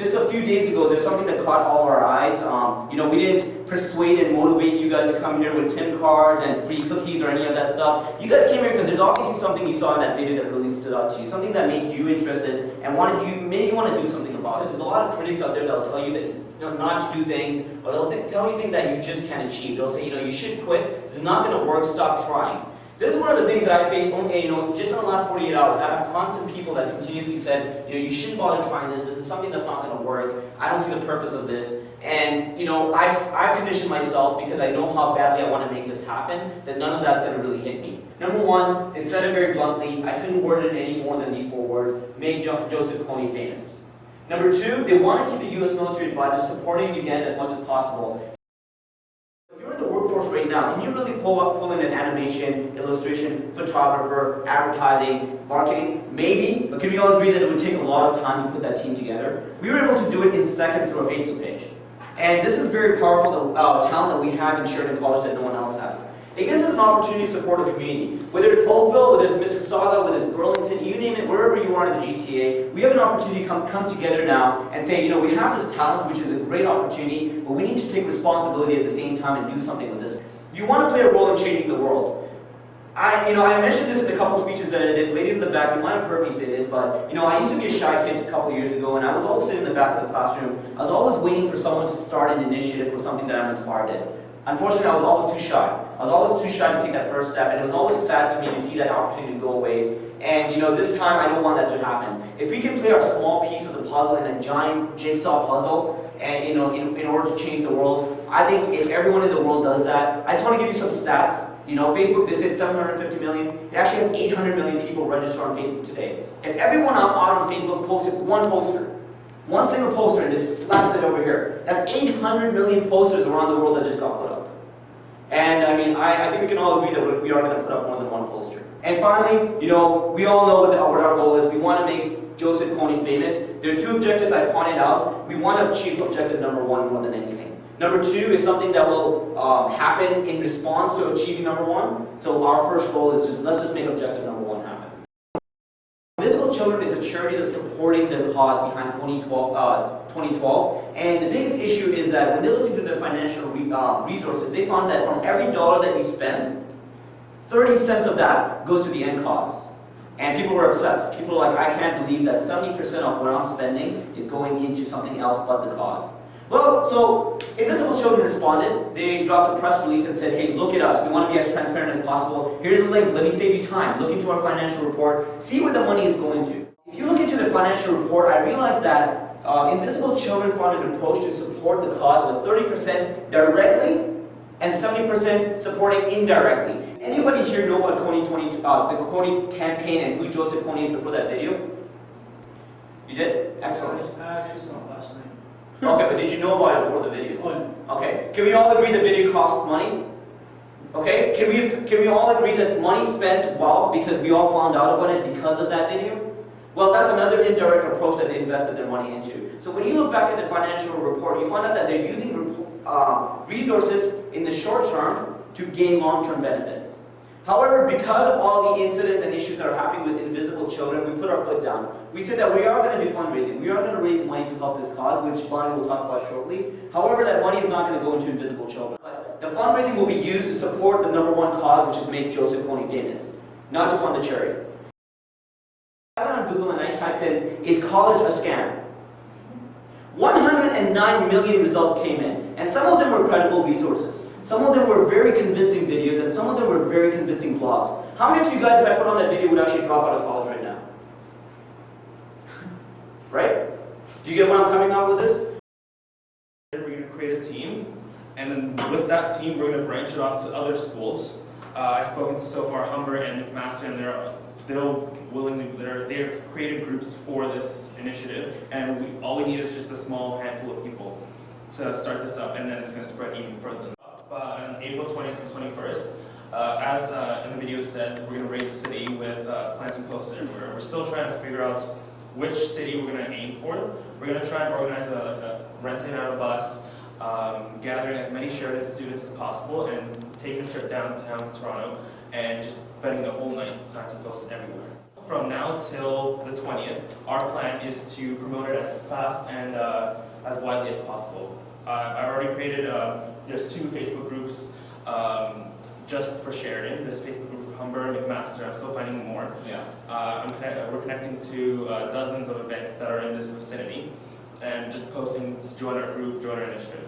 just a few days ago, there's something that caught all our eyes. We didn't persuade and motivate you guys to come here with TIM cards and free cookies or any of that stuff. You guys came here because there's obviously something you saw in that video that really stood out to you, something that made you interested and made you want to do something about it. There's a lot of critics out there that'll tell you that not to do things, or they'll tell you things that you just can't achieve. They'll say, you should quit. This is not going to work. Stop trying. This is one of the things that I faced only, just in the last 48 hours. I have constant people that continuously said, you shouldn't bother trying this. This is something that's not going to work. I don't see the purpose of this. And, I've conditioned myself because I know how badly I want to make this happen, that none of that's going to really hit me. Number one, they said it very bluntly. I couldn't word it any more than these 4 words: make Joseph KONY famous. Number 2, they want to keep the U.S. military advisors supporting you again as much as possible. Right now, can you really pull in an animation, illustration, photographer, advertising, marketing? Maybe, but can we all agree that it would take a lot of time to put that team together? We were able to do it in seconds through our Facebook page. And this is very powerful talent that we have in Sheridan College that no one else has. It gives us an opportunity to support a community. Whether it's Oakville, whether it's Mississauga, whether it's Burlington, you name it, wherever you are in the GTA, we have an opportunity to come together now and say, we have this talent, which is a great opportunity, but we need to take responsibility at the same time and do something with this. You want to play a role in changing the world. I mentioned this in a couple speeches that I did. Ladies in the back, you might have heard me say this, but I used to be a shy kid a couple years ago, and I was always sitting in the back of the classroom. I was always waiting for someone to start an initiative for something that I'm inspired in. Unfortunately, I was always too shy. I was always too shy to take that first step, and it was always sad to me to see that opportunity go away. And this time, I don't want that to happen. If we can play our small piece of the puzzle in a giant jigsaw puzzle, and in order to change the world, I think if everyone in the world does that, I just want to give you some stats. Facebook, they said 750 million. It actually has 800 million people registered on Facebook today. If everyone out on Facebook posted one poster, one single poster, and just slapped it over here, that's 800 million posters around the world that just got put up. And I think we can all agree that we are going to put up more than one poster. And finally, we all know what our goal is. We want to make Joseph KONY famous. There are 2 objectives I pointed out. We want to achieve objective number 1 more than anything. Number 2 is something that will happen in response to achieving number 1. So our first goal is let's just make objective number 1 happen. Invisible Children is a charity that's supporting the cause behind KONY 2012. And the biggest issue is that when they looked into the financial resources, they found that from every dollar that you spend, 30 cents of that goes to the end cause. And people were upset. People were like, I can't believe that 70% of what I'm spending is going into something else but the cause. Well, so Invisible Children responded. They dropped a press release and said, hey, look at us. We want to be as transparent as possible. Here's a link. Let me save you time. Look into our financial report. See where the money is going to. If you look into the financial report, I realized that Invisible Children found an approach to support the cause with 30% directly and 70% supporting indirectly. Anybody here know what the KONY campaign and who Joseph KONY is before that video? You did? Excellent. I actually saw it last night. Okay, but did you know about it before the video? Okay, can we all agree the video costs money? Okay, can we all agree that money spent because we all found out about it because of that video? Well, that's another indirect approach that they invested their money into. So when you look back at the financial report, you find out that they're using resources in the short term to gain long-term benefits. However, because of all the incidents and issues that are happening with Invisible Children, we put our foot down. We said that we are going to do fundraising. We are going to raise money to help this cause, which Bonnie will talk about shortly. However, that money is not going to go into Invisible Children. But the fundraising will be used to support the number 1 cause, which is make Joseph KONY famous, not to fund the charity. I went on Google and I typed in, is college a scam? 109 million results came in, and some of them were credible resources. Some of them were very convincing videos, and some of them were very convincing blogs. How many of you guys, if I put on that video, would actually drop out of college right now? Right? Do you get where I'm coming out with this? We're going to create a team, and then with that team, we're going to branch it off to other schools. I've spoken to so far Humber and McMaster, and they've created groups for this initiative, and all we need is just a small handful of people to start this up, and then it's going to spread even further. On April 20th and 21st, as in the video said, we're going to raid the city with planting posters everywhere. We're still trying to figure out which city we're going to aim for. We're going to try and organize renting out a bus, gathering as many Sheridan students as possible, and taking a trip downtown to Toronto, and just spending the whole night planting posters everywhere. from now till the 20th, our plan is to promote it as fast and as widely as possible. I've already created, there's 2 Facebook groups just for Sheridan. There's a Facebook group for Humber, McMaster, I'm still finding more. Yeah. We're connecting to dozens of events that are in this vicinity and just posting, join our group, join our initiative.